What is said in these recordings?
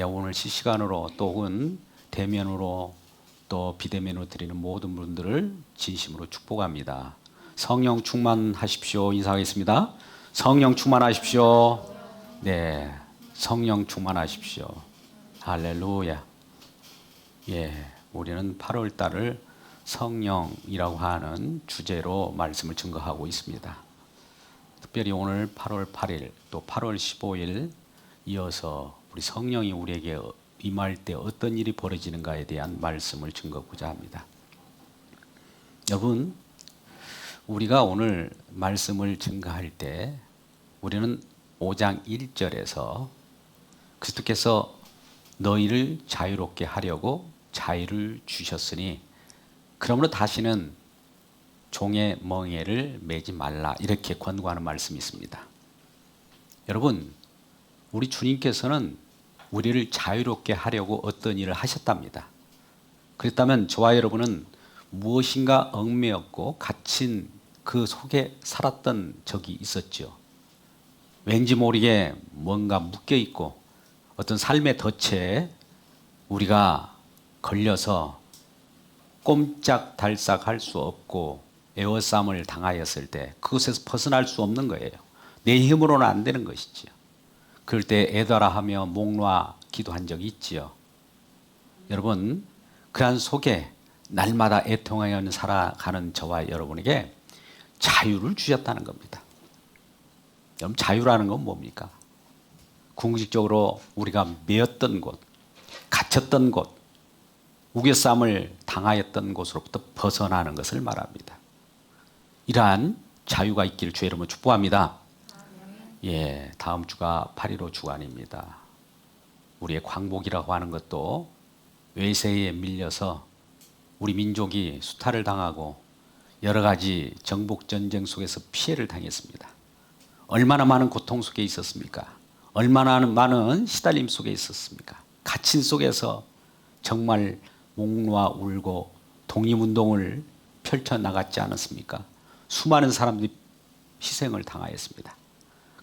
오늘 실시간으로 또 혹은 대면으로 또 비대면으로 드리는 모든 분들을 진심으로 축복합니다. 성령 충만하십시오. 인사하겠습니다. 성령 충만하십시오. 네, 성령 충만하십시오. 할렐루야. 우리는 8월 달을 성령이라고 하는 주제로 말씀을 증거하고 있습니다. 특별히 오늘 8월 8일 또 8월 15일 이어서 우리 성령이 우리에게 임할 때 어떤 일이 벌어지는가에 대한 말씀을 증거하고자 합니다. 여러분, 우리가 오늘 말씀을 증거할 때 우리는 5장 1절에서 그리스도께서 너희를 자유롭게 하려고 자유를 주셨으니 그러므로 다시는 종의 멍에를 매지 말라, 이렇게 권고하는 말씀이 있습니다. 여러분, 우리 주님께서는 우리를 자유롭게 하려고 어떤 일을 하셨답니다. 그렇다면 저와 여러분은 무엇인가 얽매였고 갇힌 그 속에 살았던 적이 있었죠. 왠지 모르게 뭔가 묶여 있고 어떤 삶의 덫에 우리가 걸려서 꼼짝달싹 할 수 없고 에워싸움을 당하였을 때 그것에서 벗어날 수 없는 거예요. 내 힘으로는 안 되는 것이지요. 그럴 때 애달아 하며 목 놓아 기도한 적이 있지요. 여러분, 그러한 속에 날마다 애통하여 살아가는 저와 여러분에게 자유를 주셨다는 겁니다. 여러분, 자유라는 건 뭡니까? 궁극적으로 우리가 매였던 곳, 갇혔던 곳, 우겨싸움을 당하였던 곳으로부터 벗어나는 것을 말합니다. 이러한 자유가 있기를 주의 이름으로 축복합니다. 다음 주가 8.15 주간입니다. 우리의 광복이라고 하는 것도 외세에 밀려서 우리 민족이 수탈을 당하고 여러 가지 정복 전쟁 속에서 피해를 당했습니다. 얼마나 많은 고통 속에 있었습니까? 얼마나 많은 시달림 속에 있었습니까? 갇힌 속에서 정말 목 놓아 울고 독립운동을 펼쳐나갔지 않았습니까? 수많은 사람들이 희생을 당하였습니다.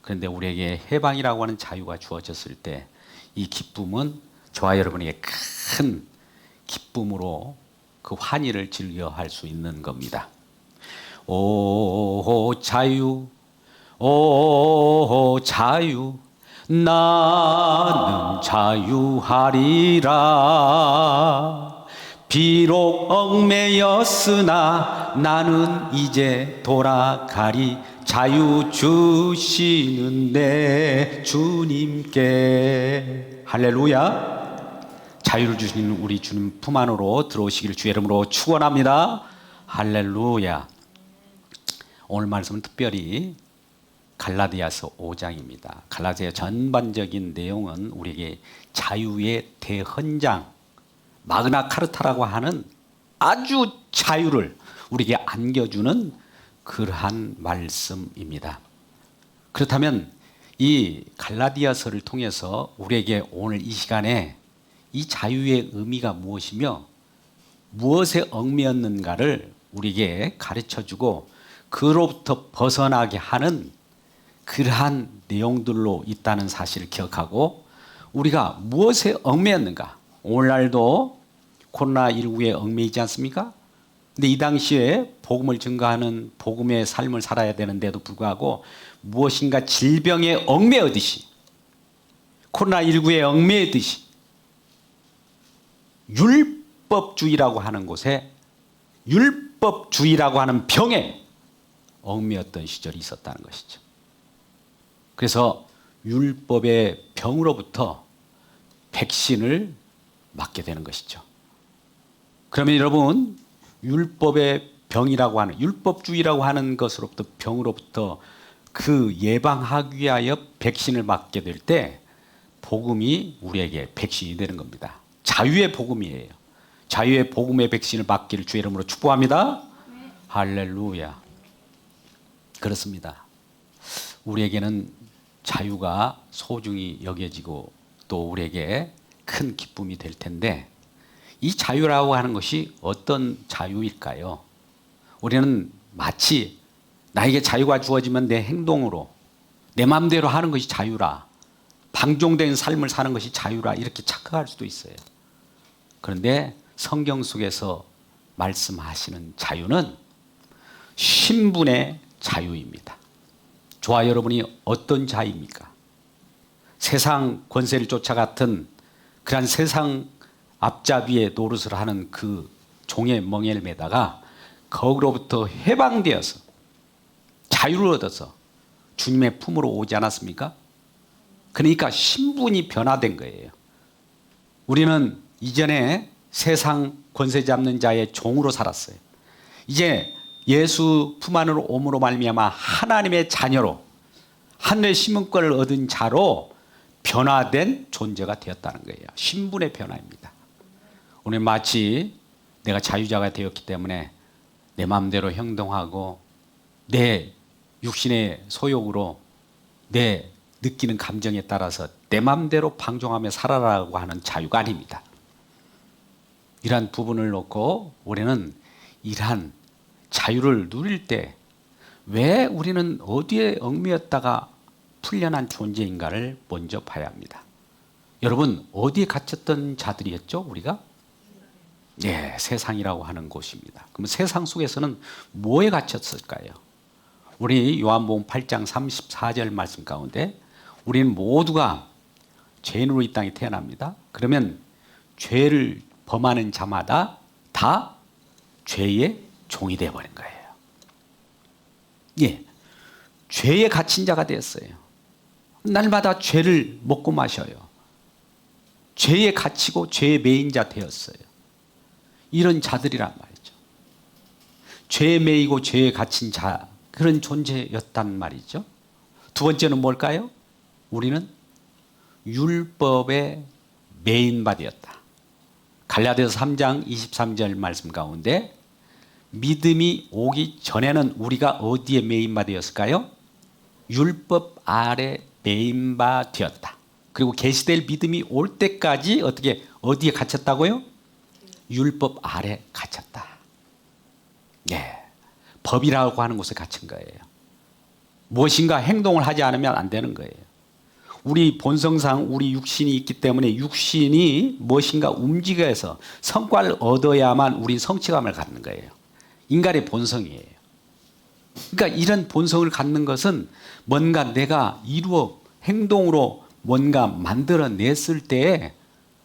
그런데 우리에게 해방이라고 하는 자유가 주어졌을 때 이 기쁨은 저와 여러분에게 큰 기쁨으로 그 환희를 즐겨할 수 있는 겁니다. 오 자유, 오 자유, 나는 자유하리라. 비록 얽매였으나 나는 이제 돌아가리. 자유 주시는 내 주님께. 할렐루야. 자유를 주시는 우리 주님 품 안으로 들어오시기를 주의 이름으로 축원합니다. 할렐루야. 오늘 말씀은 특별히 갈라디아서 5장입니다. 갈라디아 전반적인 내용은 우리에게 자유의 대헌장, 마그나 카르타라고 하는 아주 자유를 우리에게 안겨주는 그러한 말씀입니다. 그렇다면 이 갈라디아서를 통해서 우리에게 오늘 이 시간에 이 자유의 의미가 무엇이며 무엇에 얽매였는가를 우리에게 가르쳐주고 그로부터 벗어나게 하는 그러한 내용들로 있다는 사실을 기억하고 우리가 무엇에 얽매였는가. 오늘날도 코로나19에 얽매이지 않습니까? 근데 이 당시에 복음을 증거하는 복음의 삶을 살아야 되는데도 불구하고 무엇인가 질병에 얽매이듯이 코로나19에 얽매이듯이 율법주의라고 하는 곳에 율법주의라고 하는 병에 얽매였던 시절이 있었다는 것이죠. 그래서 율법의 병으로부터 백신을 맞게 되는 것이죠. 그러면 여러분, 율법의 병이라고 하는 율법주의라고 하는 것으로부터 병으로부터 그 예방하기 위하여 백신을 맞게 될 때 복음이 우리에게 백신이 되는 겁니다. 자유의 복음이에요. 자유의 복음의 백신을 맞기를 주의 이름으로 축복합니다. 할렐루야. 그렇습니다. 우리에게는 자유가 소중히 여겨지고 또 우리에게 큰 기쁨이 될 텐데 이 자유라고 하는 것이 어떤 자유일까요? 우리는 마치 나에게 자유가 주어지면 내 행동으로 내 마음대로 하는 것이 자유라 방종된 삶을 사는 것이 자유라 이렇게 착각할 수도 있어요. 그런데 성경 속에서 말씀하시는 자유는 신분의 자유입니다. 저와 여러분이 어떤 자유입니까? 세상 권세를 쫓아갔던 그런 세상 앞잡이의 노릇을 하는 그 종의 멍에를 매다가 거기로부터 해방되어서 자유를 얻어서 주님의 품으로 오지 않았습니까? 그러니까 신분이 변화된 거예요. 우리는 이전에 세상 권세 잡는 자의 종으로 살았어요. 이제 예수 품 안으로 옴으로 말미암아 하나님의 자녀로 하늘의 시민권을 얻은 자로 변화된 존재가 되었다는 거예요. 신분의 변화입니다. 오늘 마치 내가 자유자가 되었기 때문에 내 마음대로 행동하고 내 육신의 소욕으로 내 느끼는 감정에 따라서 내 마음대로 방종하며 살아라고 하는 자유가 아닙니다. 이러한 부분을 놓고 우리는 이러한 자유를 누릴 때 왜 우리는 어디에 얽매였다가 풀려난 존재인가를 먼저 봐야 합니다. 여러분, 어디에 갇혔던 자들이었죠, 우리가? 네, 세상이라고 하는 곳입니다. 그럼 세상 속에서는 뭐에 갇혔을까요? 우리 요한복음 8장 34절 말씀 가운데 우리는 모두가 죄인으로 이 땅에 태어납니다. 그러면 죄를 범하는 자마다 다 죄의 종이 되어버린 거예요. 예, 죄에 갇힌 자가 되었어요. 날마다 죄를 먹고 마셔요. 죄에 갇히고 죄에 매인 자 되었어요. 이런 자들이란 말이죠. 죄에 매이고 죄에 갇힌 자, 그런 존재였단 말이죠. 두 번째는 뭘까요? 우리는 율법에 매인 바 되었다. 갈라디아서 3장 23절 말씀 가운데 믿음이 오기 전에는 우리가 어디에 매인 바 되었을까요? 율법 아래 매인 바 되었다. 그리고 계시될 믿음이 올 때까지 어디에 갇혔다고요? 율법 아래 갇혔다. 네, 법이라고 하는 곳에 갇힌 거예요. 무엇인가 행동을 하지 않으면 안 되는 거예요. 우리 본성상 우리 육신이 있기 때문에 육신이 무엇인가 움직여서 성과를 얻어야만 우리 성취감을 갖는 거예요. 인간의 본성이에요. 그러니까 이런 본성을 갖는 것은 뭔가 내가 이루어 행동으로 뭔가 만들어냈을 때에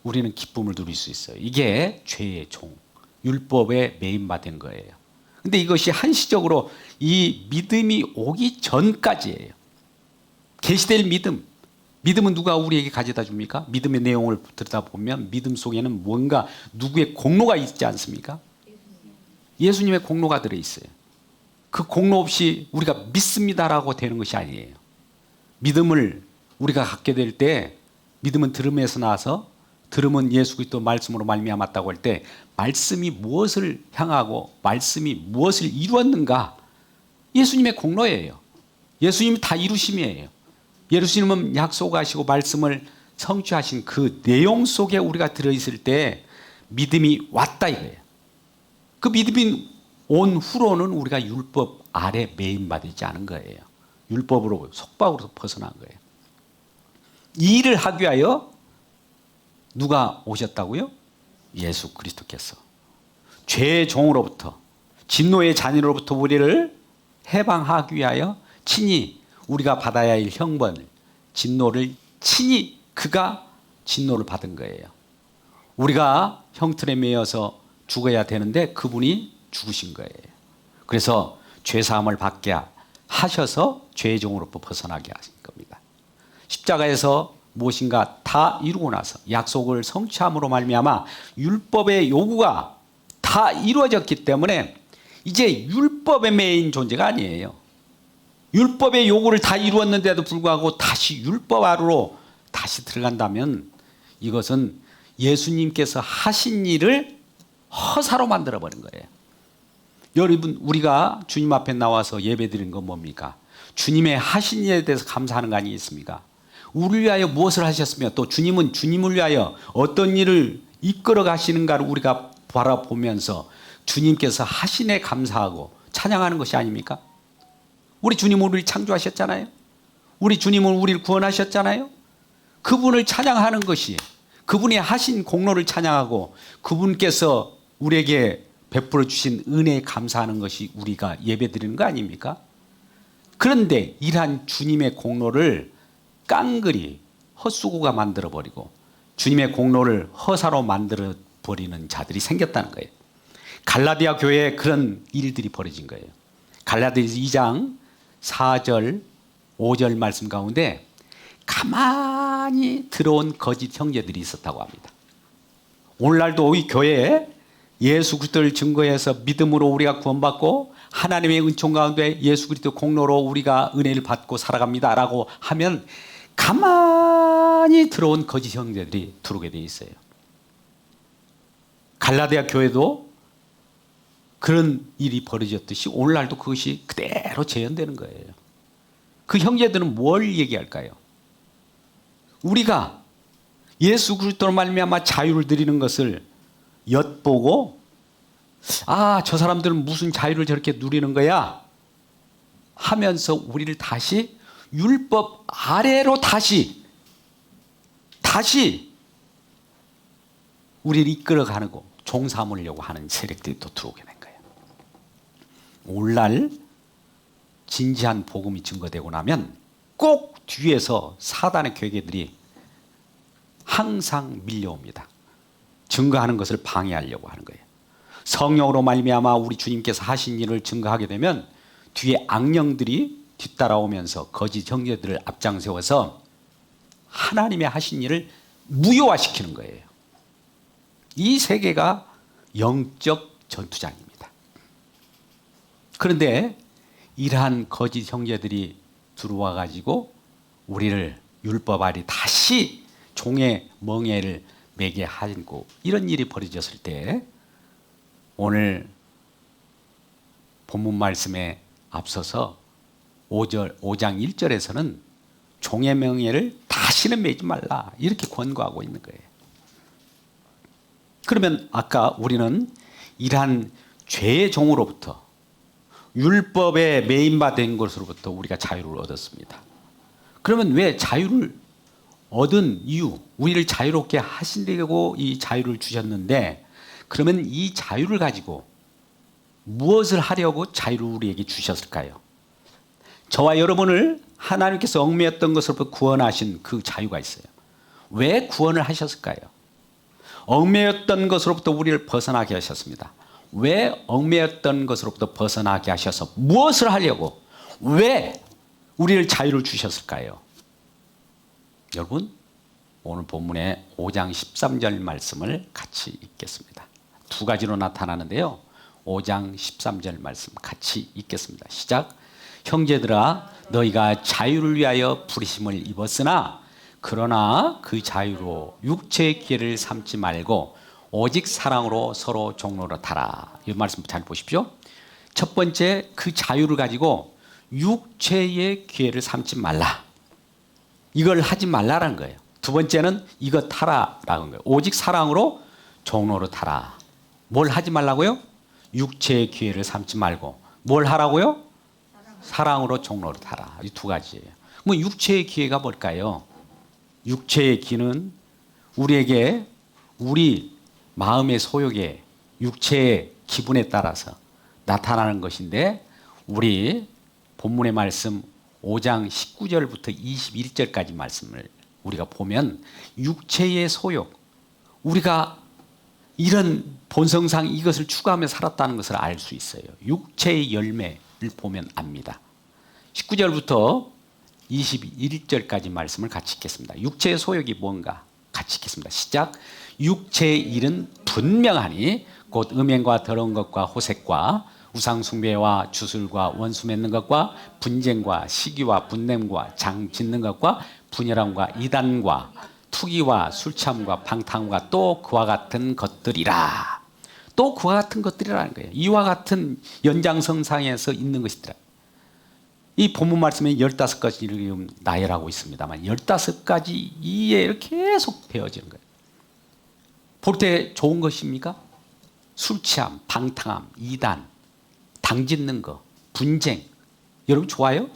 우리는 기쁨을 누릴 수 있어요. 이게 죄의 종, 율법에 매인받은 거예요. 근데 이것이 한시적으로 이 믿음이 오기 전까지예요. 계시될 믿음. 믿음은 누가 우리에게 가져다 줍니까? 믿음의 내용을 들여다보면 믿음 속에는 뭔가 누구의 공로가 있지 않습니까? 예수님의 공로가 들어있어요. 그 공로 없이 우리가 믿습니다라고 되는 것이 아니에요. 믿음을 우리가 갖게 될 때 믿음은 들음에서 나서 들음은 예수 그리스도 말씀으로 말미암았다고 할 때 말씀이 무엇을 향하고 말씀이 무엇을 이루었는가? 예수님의 공로예요. 예수님이 다 이루심이에요. 예수님은 약속하시고 말씀을 성취하신 그 내용 속에 우리가 들어있을 때 믿음이 왔다 이거예요. 그 믿음이 온 후로는 우리가 율법 아래 매인받지 않은 거예요. 율법으로 속박으로 벗어난 거예요. 이 일을 하기 위하여 누가 오셨다고요? 예수 그리스도께서 죄의 종으로부터 진노의 잔인으로부터 우리를 해방하기 위하여 친히 우리가 받아야 할 형벌 진노를 친히 그가 진노를 받은 거예요. 우리가 형틀에 매여서 죽어야 되는데 그분이 죽으신 거예요. 그래서 죄사함을 받게 하셔서 죄의 종으로부터 벗어나게 하신 겁니다. 십자가에서 무엇인가 다 이루고 나서 약속을 성취함으로 말미암아 율법의 요구가 다 이루어졌기 때문에 이제 율법의 매인 존재가 아니에요. 율법의 요구를 다 이루었는데도 불구하고 다시 율법 아래로 다시 들어간다면 이것은 예수님께서 하신 일을 허사로 만들어버린 거예요. 여러분, 우리가 주님 앞에 나와서 예배드리는 건 뭡니까? 주님의 하신 일에 대해서 감사하는 거 아니겠습니까? 우리를 위하여 무엇을 하셨으며 또 주님은 주님을 위하여 어떤 일을 이끌어 가시는가를 우리가 바라보면서 주님께서 하신 에 감사하고 찬양하는 것이 아닙니까? 우리 주님은 우리를 창조하셨잖아요. 우리 주님은 우리를 구원하셨잖아요. 그분을 찬양하는 것이, 그분이 하신 공로를 찬양하고 그분께서 우리에게 베풀어 주신 은혜에 감사하는 것이 우리가 예배드리는 거 아닙니까? 그런데 이러한 주님의 공로를 깡그리 헛수고가 만들어버리고 주님의 공로를 허사로 만들어버리는 자들이 생겼다는 거예요. 갈라디아 교회에 그런 일들이 벌어진 거예요. 갈라디아서 2장 4절 5절 말씀 가운데 가만히 들어온 거짓 형제들이 있었다고 합니다. 오늘날도 이 교회에 예수 그리스도를 증거해서 믿음으로 우리가 구원받고 하나님의 은총 가운데 예수 그리스도 공로로 우리가 은혜를 받고 살아갑니다라고 하면 가만히 들어온 거짓 형제들이 들어오게 돼 있어요. 갈라디아 교회도 그런 일이 벌어졌듯이 오늘날도 그것이 그대로 재현되는 거예요. 그 형제들은 뭘 얘기할까요? 우리가 예수 그리스도로 말미암아 자유를 드리는 것을 엿보고 저 사람들은 무슨 자유를 저렇게 누리는 거야 하면서 우리를 다시 율법 아래로 다시 우리를 이끌어가는 거 종 삼으려고 하는 세력들이 또 들어오게 된 거예요. 오늘날 진지한 복음이 증거되고 나면 꼭 뒤에서 사단의 괴계들이 항상 밀려옵니다. 증거하는 것을 방해하려고 하는 거예요. 성령으로 말미암아 우리 주님께서 하신 일을 증거하게 되면 뒤에 악령들이 뒤따라오면서 거짓 형제들을 앞장세워서 하나님의 하신 일을 무효화시키는 거예요. 이 세계가 영적 전투장입니다. 그런데 이러한 거짓 형제들이 들어와 가지고 우리를 율법 아래 다시 종의 멍에를 매게 하고 이런 일이 벌어졌을 때 오늘 본문 말씀에 앞서서 5장 1절에서는 종의 멍에를 다시는 매지 말라 이렇게 권고하고 있는 거예요. 그러면 아까 우리는 이러한 죄의 종으로부터 율법에 매인바된 것으로부터 우리가 자유를 얻었습니다. 그러면 왜 자유를 얻은 이유, 우리를 자유롭게 하시려고 이 자유를 주셨는데 그러면 이 자유를 가지고 무엇을 하려고 자유를 우리에게 주셨을까요? 저와 여러분을 하나님께서 얽매였던 것으로부터 구원하신 그 자유가 있어요. 왜 구원을 하셨을까요? 얽매였던 것으로부터 우리를 벗어나게 하셨습니다. 왜 얽매였던 것으로부터 벗어나게 하셔서 무엇을 하려고 왜 우리를 자유를 주셨을까요? 여러분 오늘 본문의 5장 13절 말씀을 같이 읽겠습니다. 두 가지로 나타나는데요. 5장 13절 말씀 같이 읽겠습니다. 시작. 형제들아 너희가 자유를 위하여 부르심을 입었으나 그러나 그 자유로 육체의 기회를 삼지 말고 오직 사랑으로 서로 종로로 타라. 이 말씀 잘 보십시오. 첫 번째 그 자유를 가지고 육체의 기회를 삼지 말라. 이걸 하지 말라라는 거예요. 두 번째는 이거 타라라는 거예요. 오직 사랑으로 종로로 타라. 뭘 하지 말라고요? 육체의 기회를 삼지 말고 뭘 하라고요? 사랑으로 종로로 타라. 이 두 가지예요. 뭐 육체의 기회가 뭘까요? 육체의 기는 우리에게 우리 마음의 소욕에 육체의 기분에 따라서 나타나는 것인데 우리 본문의 말씀 5장 19절부터 21절까지 말씀을 우리가 보면 육체의 소욕, 우리가 이런 본성상 이것을 추구하며 살았다는 것을 알 수 있어요. 육체의 열매를 보면 압니다. 19절부터 21절까지 말씀을 같이 읽겠습니다. 육체의 소욕이 뭔가 같이 읽겠습니다. 시작. 육체의 일은 분명하니 곧 음행과 더러운 것과 호색과 우상 숭배와 주술과 원수 맺는 것과 분쟁과 시기와 분냄과 장 짓는 것과 분열함과 이단과 투기와 술취함과 방탕과 또 그와 같은 것들이라. 또 그와 같은 것들이라는 거예요. 이와 같은 연장선상에서 있는 것이더라. 이 본문 말씀에 15가지를 나열하고 있습니다만 15가지 이에 계속 배워지는 거예요. 볼 때 좋은 것입니까? 술 취함, 방탕함, 이단, 당짓는 거, 분쟁. 여러분 좋아요?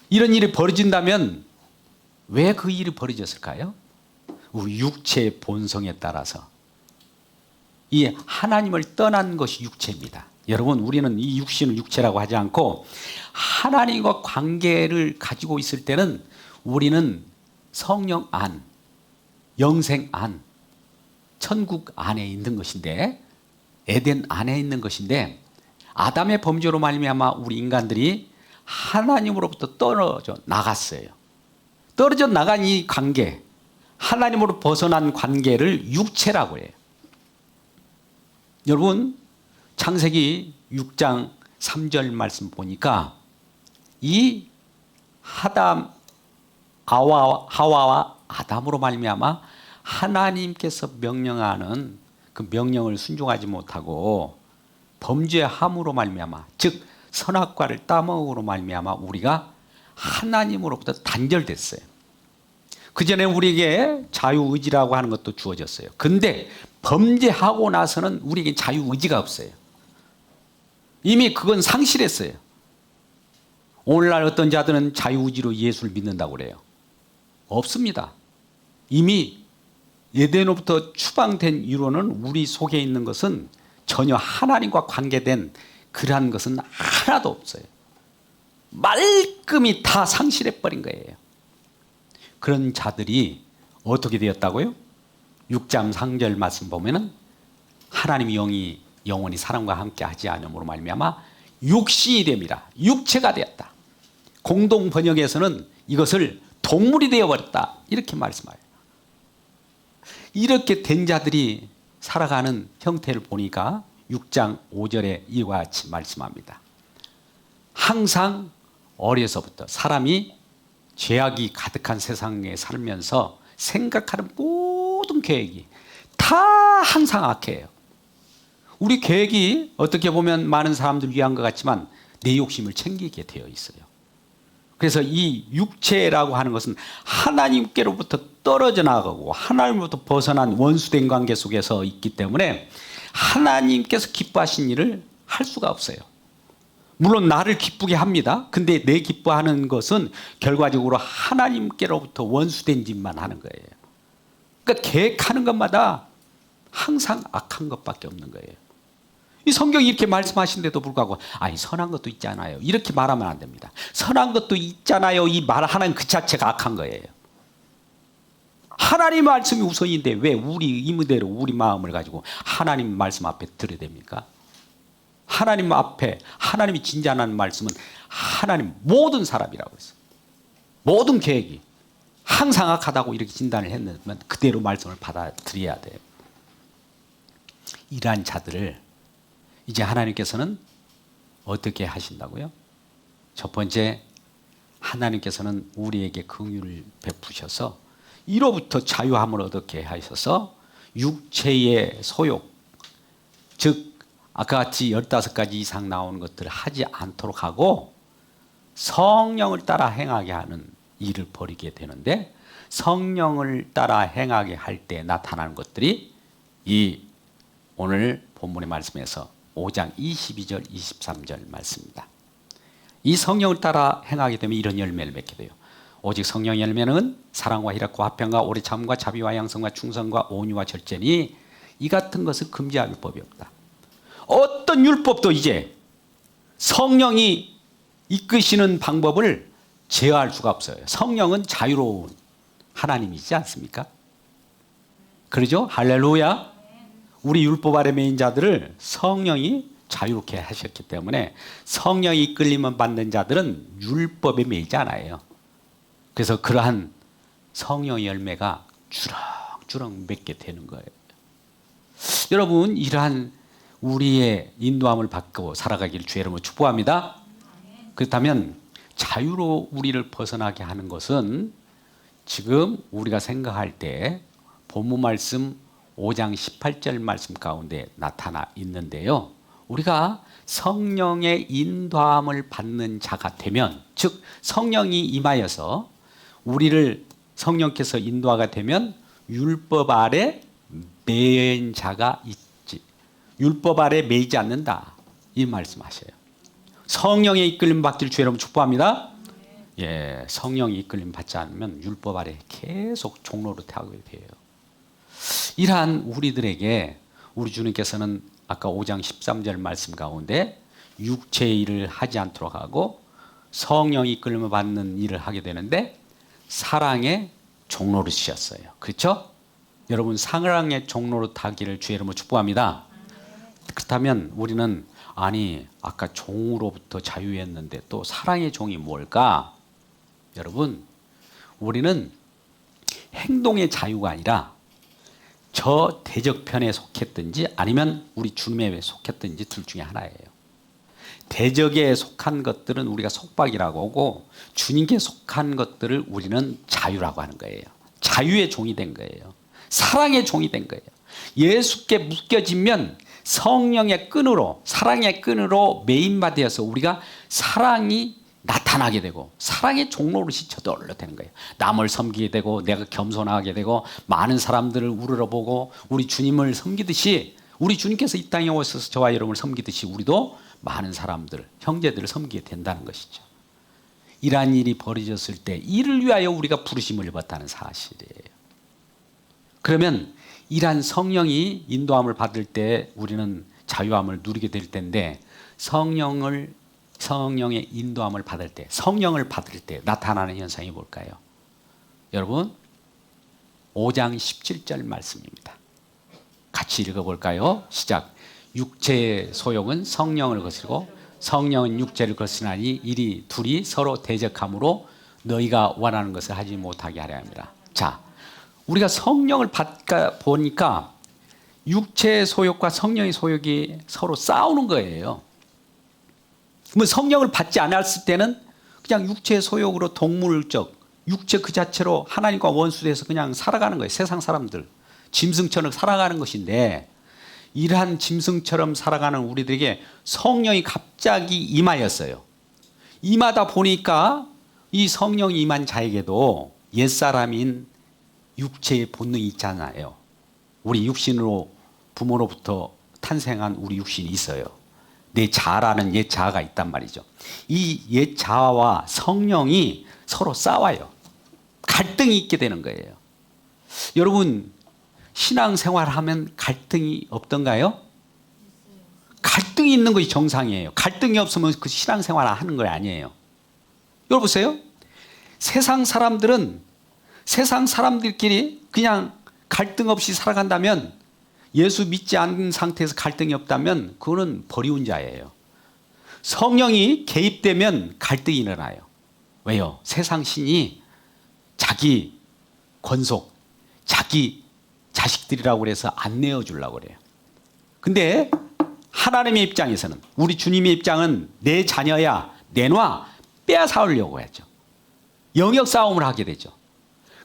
이런 일이 벌어진다면 왜 그 일이 벌어졌을까요? 우리 육체의 본성에 따라서 이 하나님을 떠난 것이 육체입니다. 여러분, 우리는 이 육신을 육체라고 하지 않고 하나님과 관계를 가지고 있을 때는 우리는 성령 안, 영생 안, 천국 안에 있는 것인데, 에덴 안에 있는 것인데, 아담의 범죄로 말미암아 우리 인간들이 하나님으로부터 떨어져 나갔어요. 떨어져 나간 이 관계, 하나님으로 벗어난 관계를 육체라고 해요. 여러분, 창세기 6장 3절 말씀 보니까 이 하와와 아담으로 말미암아 하나님께서 명령하는 그 명령을 순종하지 못하고 범죄함으로 말미암아, 즉 선악과를 따먹으로 말미암아 우리가 하나님으로부터 단절됐어요. 그 전에 우리에게 자유의지라고 하는 것도 주어졌어요. 근데 범죄하고 나서는 우리에게 자유의지가 없어요. 이미 그건 상실했어요. 오늘날 어떤 자들은 자유의지로 예수를 믿는다고 그래요. 없습니다. 이미 에덴으로부터 추방된 이후로는 우리 속에 있는 것은 전혀 하나님과 관계된 그러한 것은 하나도 없어요. 말끔히 다 상실해버린 거예요. 그런 자들이 어떻게 되었다고요? 6장 3절 말씀 보면은 하나님의 영이 영원히 사람과 함께 하지 않음으로 말미암아 육신이 됩니다. 육체가 되었다. 공동 번역에서는 이것을 동물이 되어버렸다, 이렇게 말씀해요. 이렇게 된 자들이 살아가는 형태를 보니까 6장 5절에 이와 같이 말씀합니다. 항상 어려서부터 사람이 죄악이 가득한 세상에 살면서 생각하는 모든 계획이 다 항상 악해요. 우리 계획이 어떻게 보면 많은 사람들 위한 것 같지만 내 욕심을 챙기게 되어 있어요. 그래서 이 육체라고 하는 것은 하나님께로부터 떨어져 나가고 하나님으로부터 벗어난 원수된 관계 속에서 있기 때문에 하나님께서 기뻐하신 일을 할 수가 없어요. 물론 나를 기쁘게 합니다. 근데 내 기뻐하는 것은 결과적으로 하나님께로부터 원수된 짓만 하는 거예요. 그러니까 계획하는 것마다 항상 악한 것밖에 없는 거예요. 이 성경이 이렇게 말씀하신데도 불구하고 아니 선한 것도 있잖아요, 이렇게 말하면 안 됩니다. 선한 것도 있잖아요, 이 말하는 그 자체가 악한 거예요. 하나님 말씀이 우선인데 왜 우리 임의대로 우리 마음을 가지고 하나님 말씀 앞에 들여댑니까? 하나님 앞에 하나님이 진단하는 말씀은 하나님 모든 사람이라고 했어요. 모든 계획이 항상 악하다고 이렇게 진단을 했는데 그대로 말씀을 받아들여야 돼요. 이러한 자들을 이제 하나님께서는 어떻게 하신다고요? 첫 번째, 하나님께서는 우리에게 긍휼을 베푸셔서 이로부터 자유함을 얻게 하셔서 육체의 소욕, 즉 아까 같이 15가지 이상 나오는 것들을 하지 않도록 하고 성령을 따라 행하게 하는 일을 벌이게 되는데, 성령을 따라 행하게 할 때 나타나는 것들이 이 오늘 본문의 말씀에서 5장 22절 23절 말씀입니다. 이 성령을 따라 행하게 되면 이런 열매를 맺게 돼요. 오직 성령의 열매는 사랑과 희락과 화평과 오래 참과 자비와 양성과 충성과 온유와 절제니 이 같은 것을 금지할 법이 없다. 어떤 율법도 이제 성령이 이끄시는 방법을 제어할 수가 없어요. 성령은 자유로운 하나님이지 않습니까? 그러죠? 할렐루야. 우리 율법 아래 매인 자들을 성령이 자유롭게 하셨기 때문에 성령이 이끌림을 받는 자들은 율법에 매이지 않아요. 그래서 그러한 성령의 열매가 주렁주렁 맺게 되는 거예요. 여러분, 이러한 우리의 인도함을 받고 살아가기를 주의 이름으로 축복합니다. 그렇다면 자유로 우리를 벗어나게 하는 것은 지금 우리가 생각할 때 본문 말씀 5장 18절 말씀 가운데 나타나 있는데요. 우리가 성령의 인도함을 받는 자가 되면, 즉 성령이 임하여서 우리를 성령께서 인도하게 되면 율법 아래 매인 자가 있지, 율법 아래 매이지 않는다, 이 말씀하셔요. 성령의 이끌림 받기를 주의 이름으로 축복합니다. 성령이 이끌림 받지 않으면 율법 아래 계속 종노릇하게 돼요. 이러한 우리들에게 우리 주님께서는 아까 5장 13절 말씀 가운데 육체의 일을 하지 않도록 하고 성령이 이끌림을 받는 일을 하게 되는데 사랑의 종노릇이었어요. 그렇죠? 여러분 사랑의 종노릇 하기를 주의 이름으로 축복합니다. 그렇다면 우리는 아니 아까 종으로부터 자유했는데 또 사랑의 종이 뭘까? 여러분 우리는 행동의 자유가 아니라 저 대적편에 속했든지 아니면 우리 주님에 속했든지 둘 중에 하나예요. 대적에 속한 것들은 우리가 속박이라고 하고 주님께 속한 것들을 우리는 자유라고 하는 거예요. 자유의 종이 된 거예요. 사랑의 종이 된 거예요. 예수께 묶여지면 성령의 끈으로 사랑의 끈으로 매인받아서 우리가 사랑이 나타나게 되고 사랑의 종노릇이 저절로 되는 거예요. 남을 섬기게 되고 내가 겸손하게 되고 많은 사람들을 우러러보고 우리 주님을 섬기듯이 우리 주님께서 이 땅에 오셔서 저와 여러분을 섬기듯이 우리도 많은 사람들, 형제들을 섬기게 된다는 것이죠. 이러한 일이 벌어졌을 때 이를 위하여 우리가 부르심을 입었다는 사실이에요. 그러면 이러한 성령이 인도함을 받을 때 우리는 자유함을 누리게 될 텐데 성령의 인도함을 받을 때 성령을 받을 때 나타나는 현상이 뭘까요? 여러분 5장 17절 말씀입니다. 같이 읽어볼까요? 시작. 육체의 소욕은 성령을 거스르고 성령은 육체를 거스르나니 이리 둘이 서로 대적함으로 너희가 원하는 것을 하지 못하게 하려 합니다. 자, 우리가 성령을 받다 보니까 육체의 소욕과 성령의 소욕이 서로 싸우는 거예요. 뭐 성령을 받지 않았을 때는 그냥 육체의 소욕으로 동물적 육체 그 자체로 하나님과 원수돼서 그냥 살아가는 거예요. 세상 사람들 짐승처럼 살아가는 것인데 이러한 짐승처럼 살아가는 우리들에게 성령이 갑자기 임하였어요. 임하다 보니까 이 성령이 임한 자에게도 옛사람인 육체의 본능이 있잖아요. 우리 육신으로 부모로부터 탄생한 우리 육신이 있어요. 내 자아라는 옛 자아가 있단 말이죠. 이 옛 자아와 성령이 서로 싸워요. 갈등이 있게 되는 거예요. 여러분 신앙생활하면 갈등이 없던가요? 갈등이 있는 것이 정상이에요. 갈등이 없으면 그 신앙생활 하는 거 아니에요. 여러분 보세요. 세상 사람들은 세상 사람들끼리 그냥 갈등 없이 살아간다면 예수 믿지 않는 상태에서 갈등이 없다면 그거는 버리운 자예요. 성령이 개입되면 갈등이 일어나요. 왜요? 세상 신이 자기 권속, 자기 자식들이라고 그래서 안 내어주려고 그래요. 근데 하나님의 입장에서는 우리 주님의 입장은 내 자녀야 내놔 빼앗아오려고 하죠. 영역 싸움을 하게 되죠.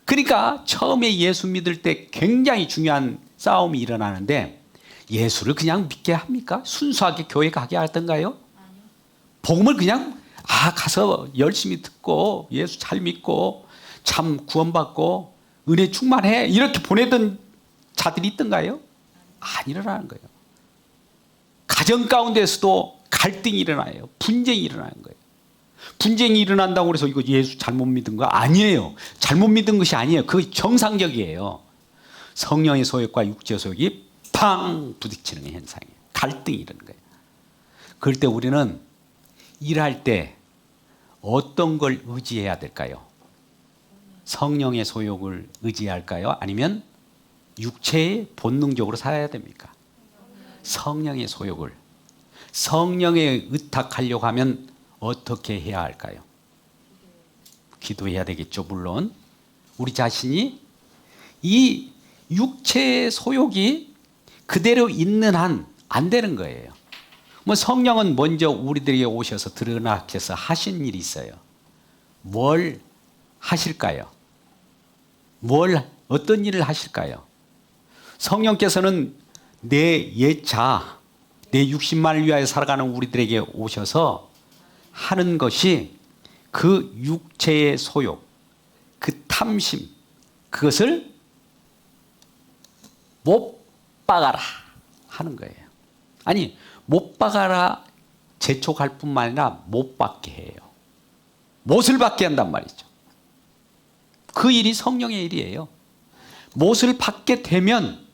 그러니까 처음에 예수 믿을 때 굉장히 중요한 싸움이 일어나는데 예수를 그냥 믿게 합니까? 순수하게 교회 가게 하던가요? 복음을 그냥 가서 열심히 듣고 예수 잘 믿고 참 구원받고 은혜 충만해 이렇게 보내던 자들이 있던가요? 안 일어나는 거예요. 가정 가운데서도 갈등이 일어나요. 분쟁이 일어나는 거예요. 분쟁이 일어난다고 해서 이거 예수 잘못 믿은 거 아니에요. 잘못 믿은 것이 아니에요. 그게 정상적이에요. 성령의 소욕과 육체의 소욕이 팡 부딪히는 현상이에요. 갈등이 일어나는 거예요. 그럴 때 우리는 일할 때 어떤 걸 의지해야 될까요? 성령의 소욕을 의지할까요? 아니면 육체의 본능적으로 살아야 됩니까? 성령의 소욕을 성령에 의탁하려고 하면 어떻게 해야 할까요? 기도해야 되겠죠. 물론 우리 자신이 이 육체의 소욕이 그대로 있는 한 안 되는 거예요. 뭐 성령은 먼저 우리들에게 오셔서 드러나셔서 하신 일이 있어요. 뭘 하실까요? 어떤 일을 하실까요? 성령께서는 내 옛 자아, 내 육신만을 위하여 살아가는 우리들에게 오셔서 하는 것이 그 육체의 소욕, 그 탐심, 그것을 못 박아라 하는 거예요. 아니 못 박아라 재촉할 뿐만 아니라 못 받게 해요. 못을 받게 한단 말이죠. 그 일이 성령의 일이에요. 못을 받게 되면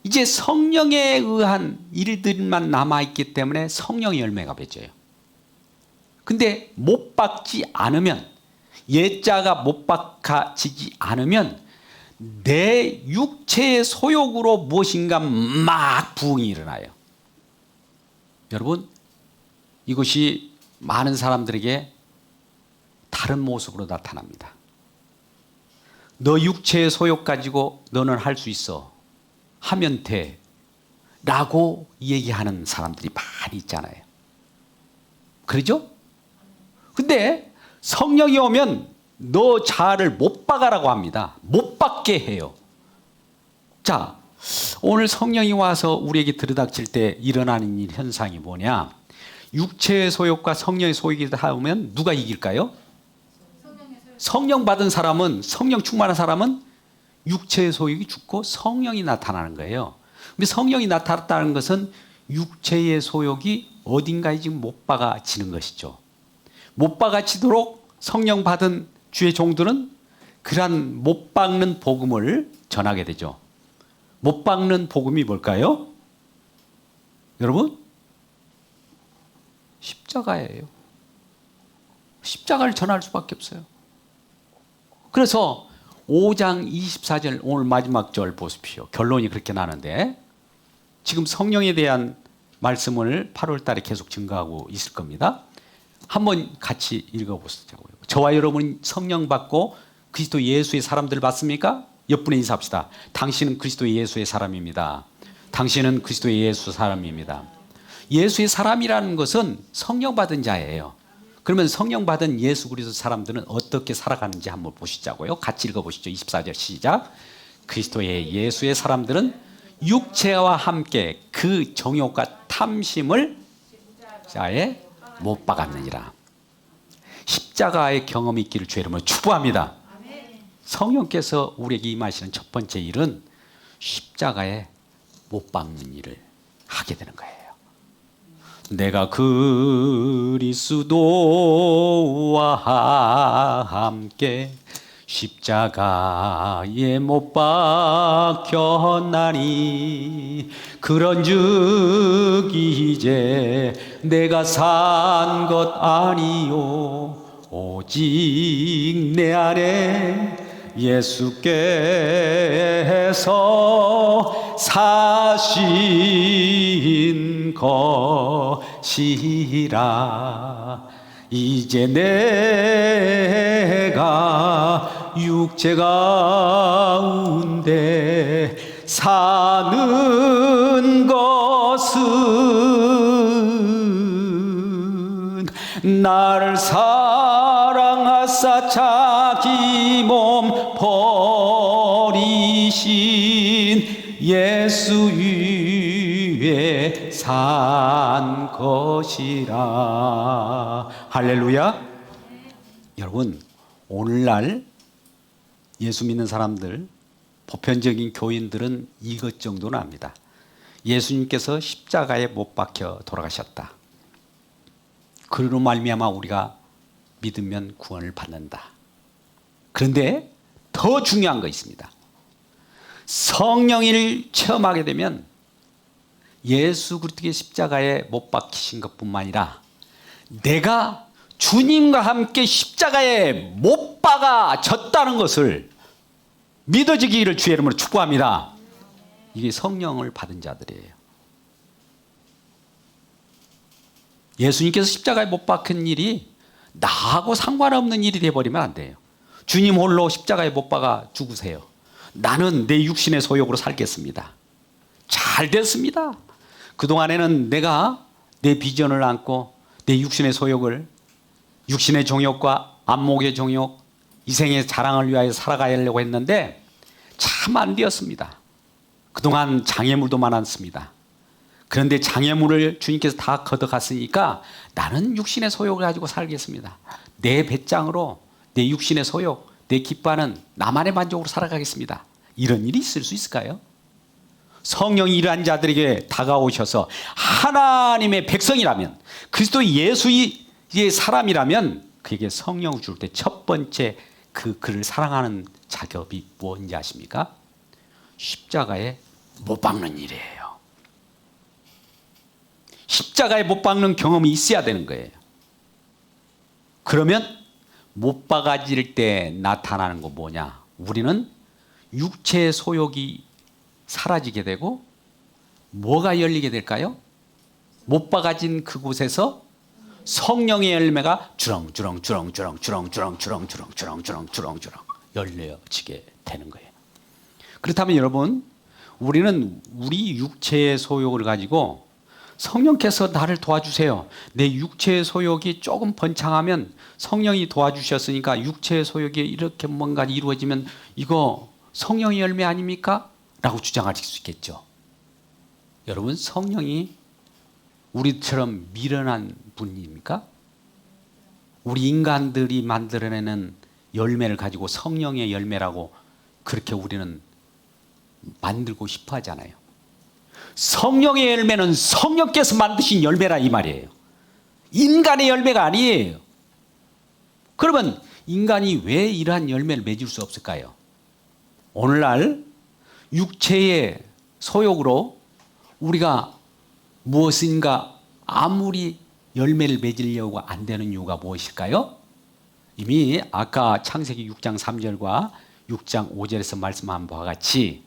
이제 성령에 의한 일들만 남아있기 때문에 성령의 열매가 맺어요. 근데 못 받지 않으면, 예자가 못 박아지지 않으면 내 육체의 소욕으로 무엇인가 막 부흥이 일어나요. 여러분, 이것이 많은 사람들에게 다른 모습으로 나타납니다. 너 육체의 소욕 가지고 너는 할 수 있어, 하면 돼 라고 얘기하는 사람들이 많이 있잖아요. 그러죠? 근데 성령이 오면 너 자아를 못 박아라고 합니다. 못 박게 해요. 자, 오늘 성령이 와서 우리에게 들이닥칠 때 일어나는 일 현상이 뭐냐? 육체의 소욕과 성령의 소욕이 닿으면 누가 이길까요? 성령 받은 사람은, 성령 충만한 사람은 육체의 소욕이 죽고 성령이 나타나는 거예요. 근데 성령이 나타났다는 것은 육체의 소욕이 어딘가에 지금 못 박아지는 것이죠. 못 박아지도록 성령 받은 주의 종들은 그러한 못 박는 복음을 전하게 되죠. 못 박는 복음이 뭘까요? 여러분, 십자가예요. 십자가를 전할 수밖에 없어요. 그래서 5장 24절, 오늘 마지막 절 보십시오. 결론이 그렇게 나는데, 지금 성령에 대한 말씀을 8월 달에 계속 증가하고 있을 겁니다. 한번 같이 읽어보시자고요. 저와 여러분 성령 받고 그리스도 예수의 사람들 맞습니까? 옆분에 인사합시다. 당신은 그리스도 예수의 사람입니다. 당신은 그리스도 예수 사람입니다. 예수의 사람이라는 것은 성령 받은 자예요. 그러면 성령 받은 예수 그리스도 사람들은 어떻게 살아가는지 한번 보시자고요. 같이 읽어보시죠. 24절 시작. 그리스도의 예수의 사람들은 육체와 함께 그 정욕과 탐심을 십자가에 못 박았느니라. 십자가의 경험이 있기를 주의 이름으로 축복합니다. 성령께서 우리에게 임하시는 첫 번째 일은 십자가에 못 박는 일을 하게 되는 거예요. 내가 그리스도와 함께 십자가에 못 박혔나니 그런즉 이제 내가 산 것 아니요 오직 내 안에 예수께서 사신 것이라. 이제 내가 육체 가운데 사는 것은 나를 사랑하사 자기 몸 버리신 예수 위에 산 것이라. 할렐루야. 여러분, 오늘날 예수 믿는 사람들, 보편적인 교인들은 이것 정도는 압니다. 예수님께서 십자가에 못 박혀 돌아가셨다. 그로 말미암아 우리가 믿으면 구원을 받는다. 그런데 더 중요한 거 있습니다. 성령을 체험하게 되면 예수 그리스도의 십자가에 못 박히신 것뿐만 아니라 내가 주님과 함께 십자가에 못 박아졌다는 것을 믿어지기를 주의 이름으로 축복합니다. 이게 성령을 받은 자들이에요. 예수님께서 십자가에 못 박힌 일이 나하고 상관없는 일이 되어버리면 안 돼요. 주님 홀로 십자가에 못 박아 죽으세요. 나는 내 육신의 소욕으로 살겠습니다. 잘 됐습니다. 그동안에는 내가 내 비전을 안고 내 육신의 소욕을, 육신의 정욕과 안목의 정욕, 이생의 자랑을 위하여 살아가려고 했는데 참 안 되었습니다. 그동안 장애물도 많았습니다. 그런데 장애물을 주님께서 다 걷어갔으니까 나는 육신의 소욕을 가지고 살겠습니다. 내 배짱으로 내 육신의 소욕, 내 기뻐하는 나만의 만족으로 살아가겠습니다. 이런 일이 있을 수 있을까요? 성령이 이러한 자들에게 다가오셔서 하나님의 백성이라면, 그리스도 예수의 사람이라면 그에게 성령을 줄 때 첫 번째 그를 사랑하는 작업이 뭔지 아십니까? 십자가에 못 박는 일이에요. 십자가에 못 박는 경험이 있어야 되는 거예요. 그러면 못 박아질 때 나타나는 거 뭐냐? 우리는 육체의 소욕이 사라지게 되고 뭐가 열리게 될까요? 못 박아진 그곳에서 성령의 열매가 주렁주렁 열려지게 되는 거예요. 그렇다면 여러분, 우리는 우리 육체의 소욕을 가지고 성령께서 나를 도와주세요. 내 육체의 소욕이 조금 번창하면 성령이 도와주셨으니까 육체의 소욕이 이렇게 뭔가 이루어지면 이거 성령의 열매 아닙니까? 라고 주장하실 수 있겠죠. 여러분, 성령이 우리처럼 미련한 분입니까? 우리 인간들이 만들어내는 열매를 가지고 성령의 열매라고 그렇게 우리는 만들고 싶어 하잖아요. 성령의 열매는 성령께서 만드신 열매라 이 말이에요. 인간의 열매가 아니에요. 그러면 인간이 왜 이러한 열매를 맺을 수 없을까요? 오늘날 육체의 소욕으로 우리가 무엇인가 아무리 열매를 맺으려고 안 되는 이유가 무엇일까요? 이미 아까 창세기 6장 3절과 6장 5절에서 말씀한 바와 같이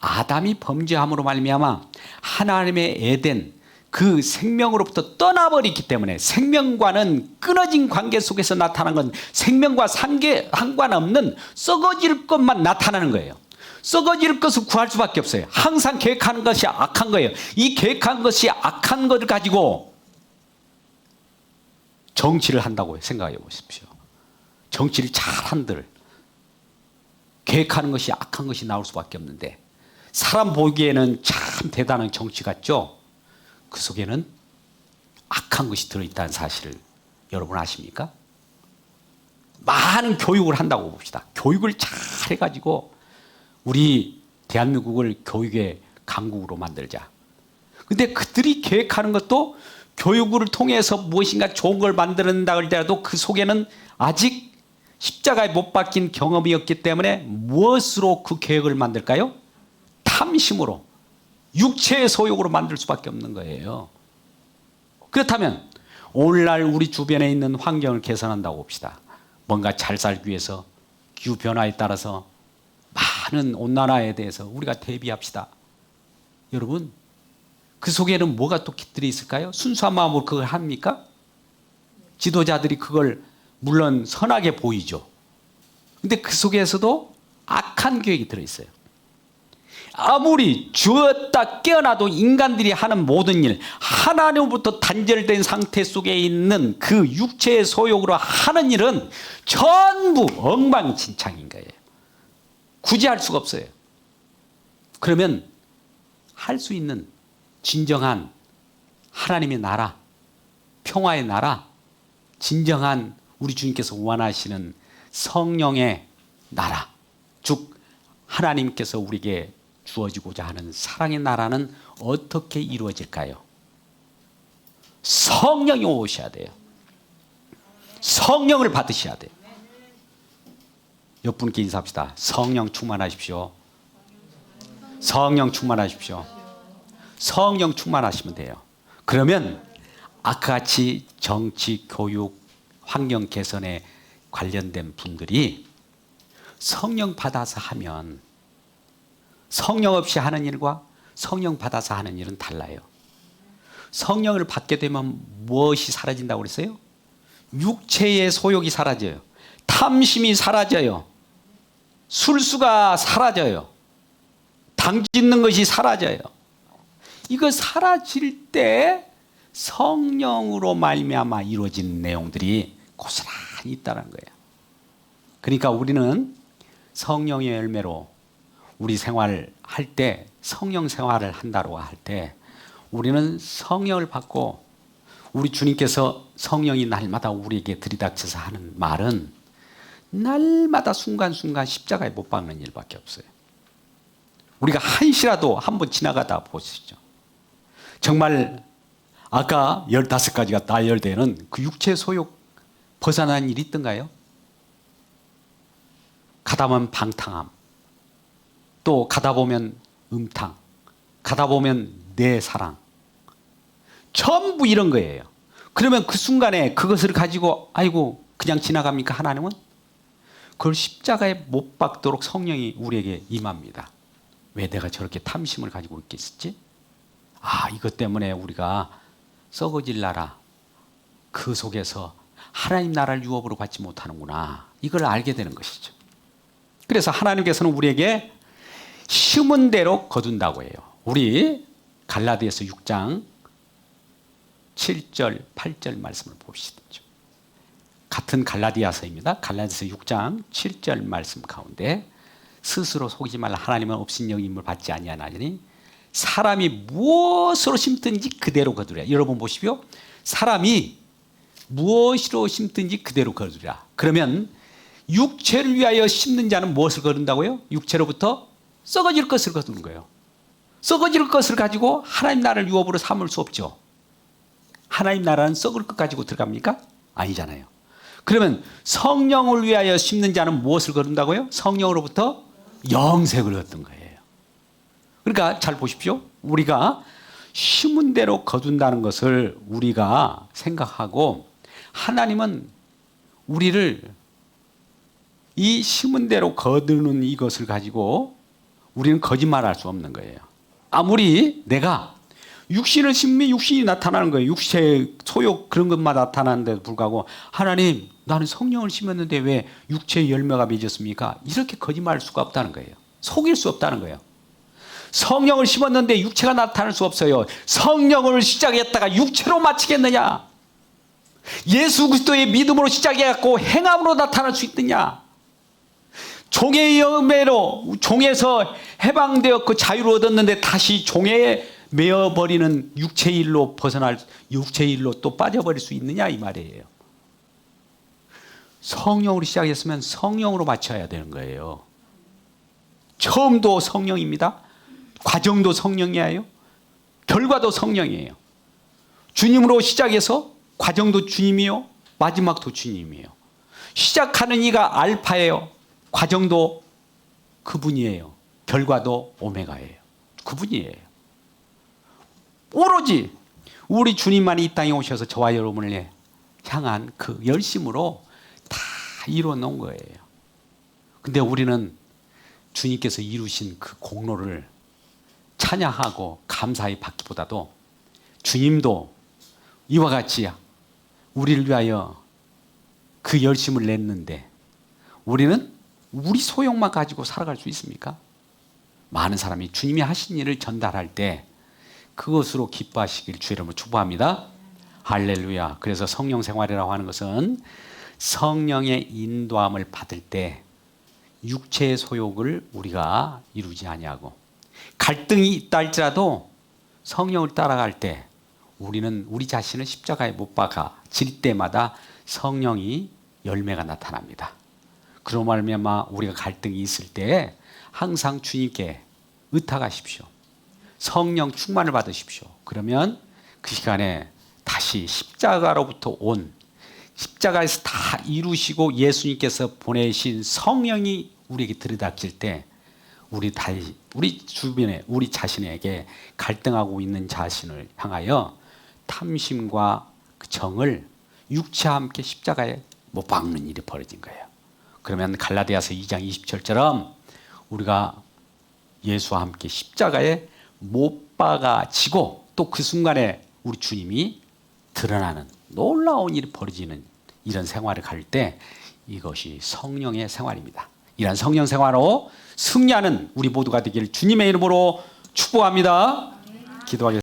아담이 범죄함으로 말미암아 하나님의 에덴 그 생명으로부터 떠나버렸기 때문에 생명과는 끊어진 관계 속에서 나타난 건 생명과 상관없는 썩어질 것만 나타나는 거예요. 썩어질 것을 구할 수밖에 없어요. 항상 계획하는 것이 악한 거예요. 이 계획한 것이 악한 것을 가지고 정치를 한다고 생각해 보십시오. 정치를 잘한들 계획하는 것이 악한 것이 나올 수밖에 없는데 사람 보기에는 참 대단한 정치 같죠? 그 속에는 악한 것이 들어있다는 사실을 여러분 아십니까? 많은 교육을 한다고 봅시다. 교육을 잘 해가지고 우리 대한민국을 교육의 강국으로 만들자. 근데 그들이 계획하는 것도 교육을 통해서 무엇인가 좋은 걸 만든다 할지라도 그 속에는 아직 십자가에 못 박힌 경험이었기 때문에 무엇으로 그 계획을 만들까요? 탐심으로, 육체의 소욕으로 만들 수밖에 없는 거예요. 그렇다면 오늘날 우리 주변에 있는 환경을 개선한다고 봅시다. 뭔가 잘 살기 위해서 기후변화에 따라서 많은 온난화에 대해서 우리가 대비합시다. 여러분, 그 속에는 뭐가 또 깃들이 있을까요? 순수한 마음으로 그걸 합니까? 지도자들이 그걸 물론 선하게 보이죠. 근데 그 속에서도 악한 계획이 들어있어요. 아무리 주었다 깨어나도 인간들이 하는 모든 일, 하나님으로부터 단절된 상태 속에 있는 그 육체의 소욕으로 하는 일은 전부 엉망진창인 거예요. 굳이 할 수가 없어요. 그러면 할 수 있는 진정한 하나님의 나라, 평화의 나라, 진정한 우리 주님께서 원하시는 성령의 나라, 즉 하나님께서 우리에게 주어지고자 하는 사랑의 나라는 어떻게 이루어질까요? 성령이 오셔야 돼요. 성령을 받으셔야 돼요. 옆 분께 인사합시다. 성령 충만하십시오. 성령 충만하십시오. 성령 충만하시면 돼요. 그러면 아까 같이 정치, 교육, 환경 개선에 관련된 분들이 성령 받아서 하면 성령 없이 하는 일과 성령 받아서 하는 일은 달라요. 성령을 받게 되면 무엇이 사라진다고 그랬어요? 육체의 소욕이 사라져요. 탐심이 사라져요. 술수가 사라져요. 당 짓는 것이 사라져요. 이거 사라질 때 성령으로 말미암아 이루어진 내용들이 고스란히 있다는 거예요. 그러니까 우리는 성령의 열매로 우리 생활을 할 때, 성령 생활을 한다고 할 때 우리는 성령을 받고 우리 주님께서 성령이 날마다 우리에게 들이닥쳐서 하는 말은 날마다 순간순간 십자가에 못 박는 일밖에 없어요. 우리가 한시라도 한번 지나가다 보시죠. 정말 아까 15가지가 나열되는 그 육체 소욕 벗어난 일이 있던가요? 가다 보면 방탕함, 또 가다 보면 음탕, 가다 보면 내 사랑, 전부 이런 거예요. 그러면 그 순간에 그것을 가지고 아이고 그냥 지나갑니까? 하나님은 그걸 십자가에 못 박도록 성령이 우리에게 임합니다. 왜 내가 저렇게 탐심을 가지고 있겠지? 아, 이것 때문에 우리가 썩어질 나라, 그 속에서 하나님 나라를 유업으로 받지 못하는구나, 이걸 알게 되는 것이죠. 그래서 하나님께서는 우리에게 심은 대로 거둔다고 해요. 우리 갈라디아서 6장 7절 8절 말씀을 보시죠. 같은 갈라디아서입니다. 갈라디아서 6장 7절 말씀 가운데 스스로 속이지 말라. 하나님은 없인 영임을 받지 아니하나니 사람이 무엇으로 심든지 그대로 거두리라. 여러분 보십시오. 사람이 무엇으로 심든지 그대로 거두리라. 그러면 육체를 위하여 심는 자는 무엇을 거둔다고요? 육체로부터 썩어질 것을 거두는 거예요. 썩어질 것을 가지고 하나님 나라를 유업으로 삼을 수 없죠. 하나님 나라는 썩을 것 가지고 들어갑니까? 아니잖아요. 그러면 성령을 위하여 심는 자는 무엇을 거둔다고요? 성령으로부터 영생을 얻는 거예요. 그러니까 잘 보십시오. 우리가 심은 대로 거둔다는 것을 우리가 생각하고, 하나님은 우리를 이 심은 대로 거두는 이것을 가지고 우리는 거짓말할 수 없는 거예요. 아무리 내가 육신을 심으면 육신이 나타나는 거예요. 육체의 소욕 그런 것만 나타나는데도 불구하고 하나님, 나는 성령을 심었는데 왜 육체의 열매가 맺었습니까? 이렇게 거짓말할 수가 없다는 거예요. 속일 수 없다는 거예요. 성령을 심었는데 육체가 나타날 수 없어요. 성령을 시작했다가 육체로 마치겠느냐? 예수 그리스도의 믿음으로 시작해갖고 행함으로 나타날 수 있느냐? 종의 열매로 종에서 해방되었고 자유를 얻었는데 다시 종에 매어버리는 육체의 일로 벗어날, 육체의 일로 또 빠져버릴 수 있느냐, 이 말이에요. 성령으로 시작했으면 성령으로 마쳐야 되는 거예요. 처음도 성령입니다. 과정도 성령이에요. 결과도 성령이에요. 주님으로 시작해서 과정도 주님이요, 마지막도 주님이에요. 시작하는 이가 알파예요. 과정도 그분이에요. 결과도 오메가예요. 그분이에요. 오로지 우리 주님만이 이 땅에 오셔서 저와 여러분을 향한 그 열심으로 다 이루어 놓은 거예요. 근데 우리는 주님께서 이루신 그 공로를 찬양하고 감사히 받기보다도 주님도 이와 같이 우리를 위하여 그 열심을 냈는데 우리는 우리 소용만 가지고 살아갈 수 있습니까? 많은 사람이 주님이 하신 일을 전달할 때 그것으로 기뻐하시길 주의 이름으로 축복합니다. 할렐루야. 그래서 성령 생활이라고 하는 것은 성령의 인도함을 받을 때 육체의 소욕을 우리가 이루지 아니하고, 갈등이 있다 할지라도 성령을 따라갈 때 우리는 우리 자신을 십자가에 못 박아 질 때마다 성령이 열매가 나타납니다. 그로 말미암아 우리가 갈등이 있을 때 항상 주님께 의탁하십시오. 성령 충만을 받으십시오. 그러면 그 시간에 다시 십자가로부터 온, 십자가에서 다 이루시고 예수님께서 보내신 성령이 우리에게 들이닥칠 때 우리 주변에 우리 자신에게 갈등하고 있는 자신을 향하여 탐심과 그 정을 육체와 함께 십자가에 못 박는 일이 벌어진 거예요. 그러면 갈라디아서 2장 20절처럼 우리가 예수와 함께 십자가에 못 박아지고 또 그 순간에 우리 주님이 드러나는 놀라운 일이 벌어지는 이런 생활을 갈 때 이것이 성령의 생활입니다. 이런 성령 생활로 승리하는 우리 모두가 되기를 주님의 이름으로 축복합니다. 기도하겠습니다.